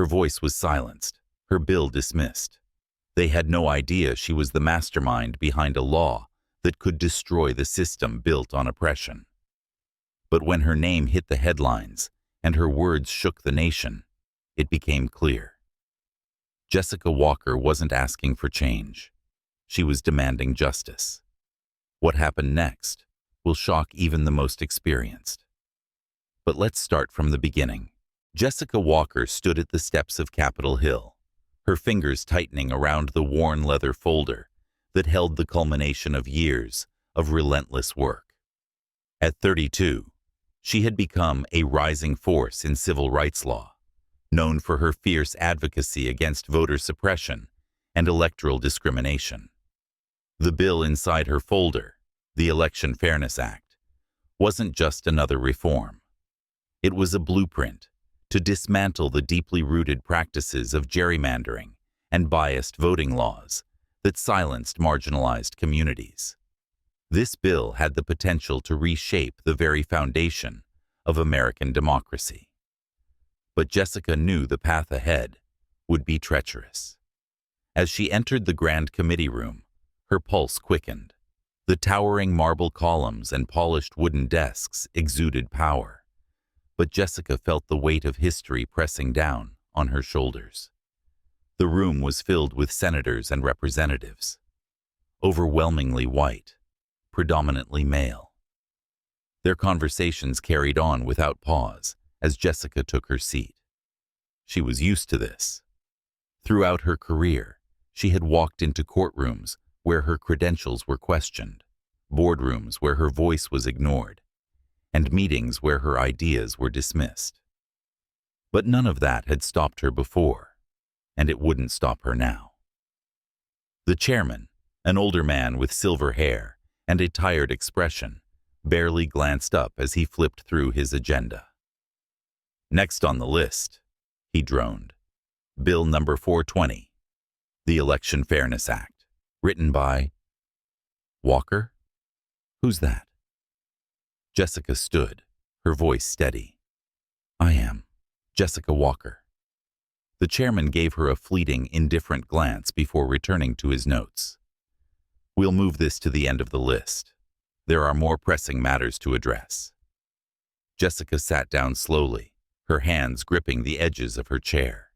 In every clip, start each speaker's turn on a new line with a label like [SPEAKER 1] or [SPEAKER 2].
[SPEAKER 1] Her voice was silenced, her bill dismissed. They had no idea she was the mastermind behind a law that could destroy the system built on oppression. But when her name hit the headlines and her words shook the nation, it became clear. Jessica Walker wasn't asking for change. She was demanding justice. What happened next will shock even the most experienced. But let's start from the beginning. Jessica Walker stood at the steps of Capitol Hill, her fingers tightening around the worn leather folder that held the culmination of years of relentless work. At 32, she had become a rising force in civil rights law, known for her fierce advocacy against voter suppression and electoral discrimination. The bill inside her folder, the Election Fairness Act, wasn't just another reform. It was a blueprint to dismantle the deeply rooted practices of gerrymandering and biased voting laws that silenced marginalized communities. This bill had the potential to reshape the very foundation of American democracy. But Jessica knew the path ahead would be treacherous. As she entered the Grand Committee room, her pulse quickened. The towering marble columns and polished wooden desks exuded power, but Jessica felt the weight of history pressing down on her shoulders. The room was filled with senators and representatives, overwhelmingly white, predominantly male. Their conversations carried on without pause as Jessica took her seat. She was used to this. Throughout her career, she had walked into courtrooms where her credentials were questioned, boardrooms where her voice was ignored, and meetings where her ideas were dismissed. But none of that had stopped her before, and it wouldn't stop her now. The chairman, an older man with silver hair and a tired expression, barely glanced up as he flipped through his agenda. Next on the list, he droned, Bill number 420, the Election Fairness Act, written by Walker? Who's that? Jessica stood, her voice steady. I am Jessica Walker. The chairman gave her a fleeting, indifferent glance before returning to his notes. We'll move this to the end of the list. There are more pressing matters to address. Jessica sat down slowly, her hands gripping the edges of her chair.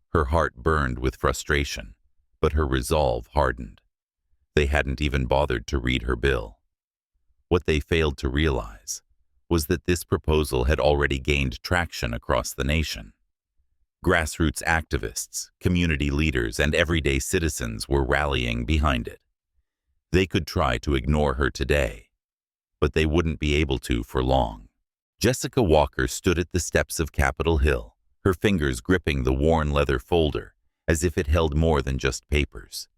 [SPEAKER 1] Her heart burned with frustration, but her resolve hardened. They hadn't even bothered to read her bill. What they failed to realize was that this proposal had already gained traction across the nation. Grassroots activists, community leaders, and everyday citizens were rallying behind it. They could try to ignore her today, but they wouldn't be able to for long. Jessica Walker stood at the steps of Capitol Hill, her fingers gripping the worn leather folder as if it held more than just papers.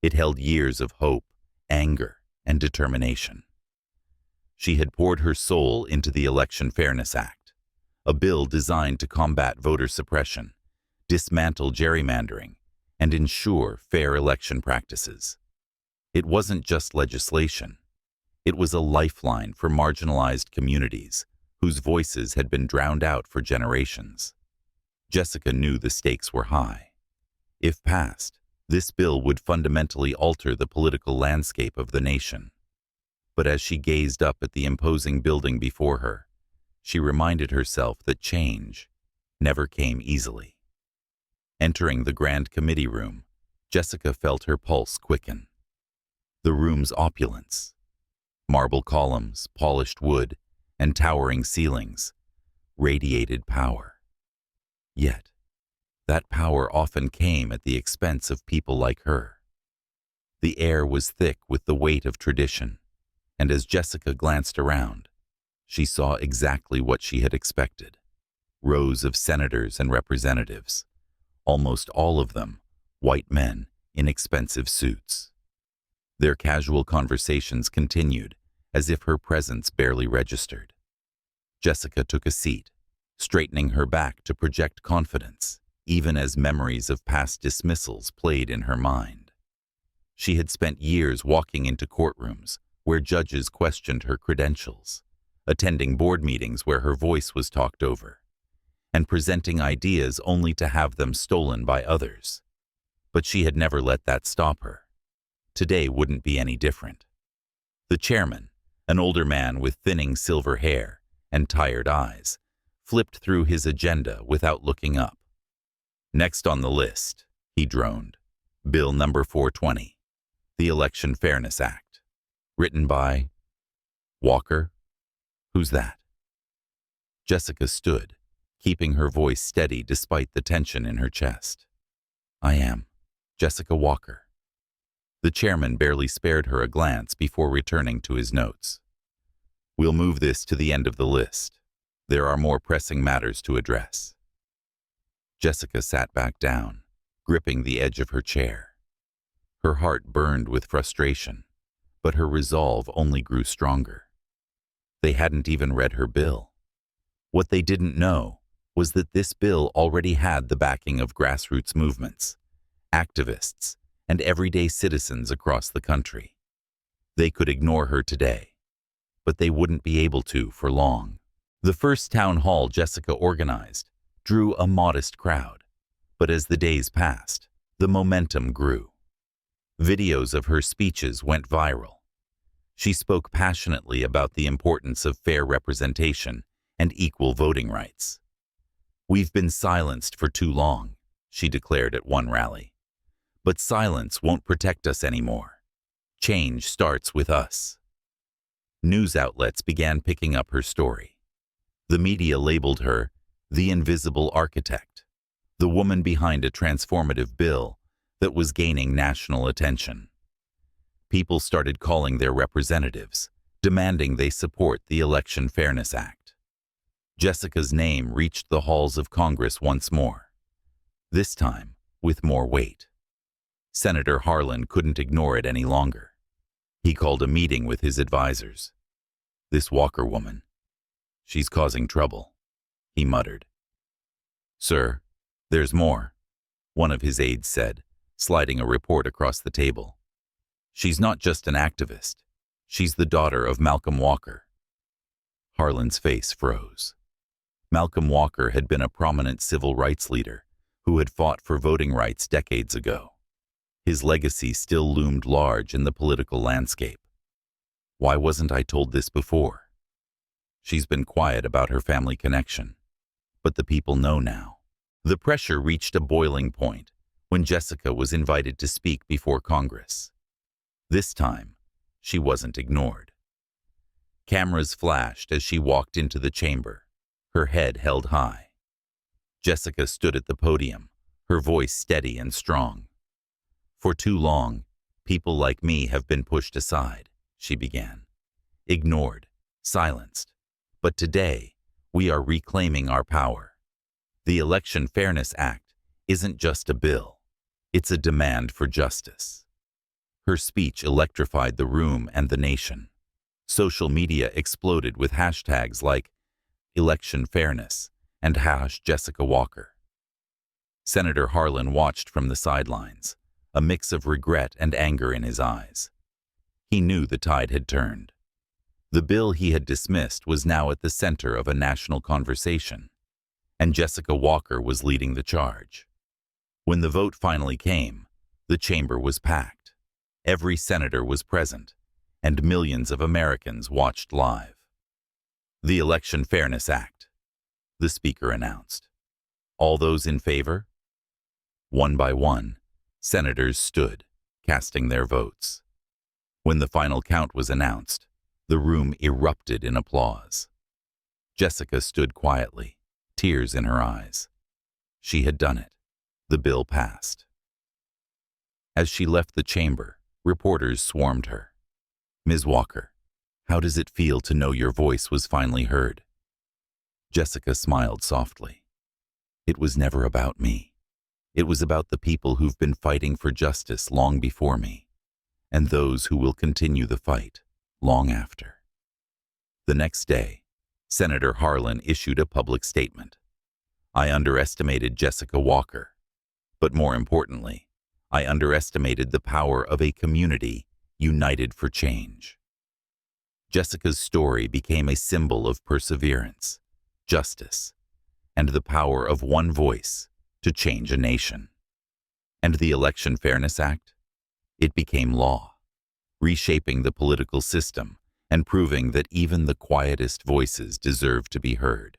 [SPEAKER 1] It held years of hope, anger, and determination. She had poured her soul into the Election Fairness Act, a bill designed to combat voter suppression, dismantle gerrymandering, and ensure fair election practices. It wasn't just legislation. It was a lifeline for marginalized communities whose voices had been drowned out for generations. Jessica knew the stakes were high. If passed, this bill would fundamentally alter the political landscape of the nation. But as she gazed up at the imposing building before her, she reminded herself that change never came easily. Entering the Grand Committee room, Jessica felt her pulse quicken. The room's opulence, marble columns, polished wood, and towering ceilings, radiated power. Yet, that power often came at the expense of people like her. The air was thick with the weight of tradition, and as Jessica glanced around, she saw exactly what she had expected. Rows of senators and representatives, almost all of them white men in expensive suits. Their casual conversations continued as if her presence barely registered. Jessica took a seat, straightening her back to project confidence, even as memories of past dismissals played in her mind. She had spent years walking into courtrooms where judges questioned her credentials, attending board meetings where her voice was talked over, and presenting ideas only to have them stolen by others. But she had never let that stop her. Today wouldn't be any different. The chairman, an older man with thinning silver hair and tired eyes, flipped through his agenda without looking up. Next on the list, he droned, Bill number 420, the Election Fairness Act. Written by Walker? Who's that? Jessica stood, keeping her voice steady despite the tension in her chest. I am Jessica Walker. The chairman barely spared her a glance before returning to his notes. We'll move this to the end of the list. There are more pressing matters to address. Jessica sat back down, gripping the edge of her chair. Her heart burned with frustration, but her resolve only grew stronger. They hadn't even read her bill. What they didn't know was that this bill already had the backing of grassroots movements, activists, and everyday citizens across the country. They could ignore her today, but they wouldn't be able to for long. The first town hall Jessica organized drew a modest crowd, but as the days passed, the momentum grew. Videos of her speeches went viral. She spoke passionately about the importance of fair representation and equal voting rights. We've been silenced for too long, she declared at one rally. But silence won't protect us anymore. Change starts with us. News outlets began picking up her story. The media labeled her the invisible architect, the woman behind a transformative bill that was gaining national attention. People started calling their representatives, demanding they support the Election Fairness Act. Jessica's name reached the halls of Congress once more, this time with more weight. Senator Harlan couldn't ignore it any longer. He called a meeting with his advisors. This Walker woman, she's causing trouble, he muttered. Sir, there's more, one of his aides said, sliding a report across the table. She's not just an activist. She's the daughter of Malcolm Walker. Harlan's face froze. Malcolm Walker had been a prominent civil rights leader who had fought for voting rights decades ago. His legacy still loomed large in the political landscape. Why wasn't I told this before? She's been quiet about her family connection, but the people know now. The pressure reached a boiling point when Jessica was invited to speak before Congress. This time, she wasn't ignored. Cameras flashed as she walked into the chamber, her head held high. Jessica stood at the podium, her voice steady and strong. For too long, people like me have been pushed aside, she began. Ignored, silenced. But today, we are reclaiming our power. The Election Fairness Act isn't just a bill. It's a demand for justice. Her speech electrified the room and the nation. Social media exploded with hashtags like Election Fairness and #Jessica Walker. Senator Harlan watched from the sidelines, a mix of regret and anger in his eyes. He knew the tide had turned. The bill he had dismissed was now at the center of a national conversation, and Jessica Walker was leading the charge. When the vote finally came, the chamber was packed. Every senator was present, and millions of Americans watched live. The Election Fairness Act, the speaker announced. All those in favor? One by one, senators stood, casting their votes. When the final count was announced, the room erupted in applause. Jessica stood quietly, tears in her eyes. She had done it. The bill passed. As she left the chamber, reporters swarmed her. Ms. Walker, how does it feel to know your voice was finally heard? Jessica smiled softly. It was never about me. It was about the people who've been fighting for justice long before me, and those who will continue the fight long after. The next day, Senator Harlan issued a public statement. I underestimated Jessica Walker, but more importantly, I underestimated the power of a community united for change. Jessica's story became a symbol of perseverance, justice, and the power of one voice to change a nation. And the Election Fairness Act? It became law, reshaping the political system and proving that even the quietest voices deserve to be heard.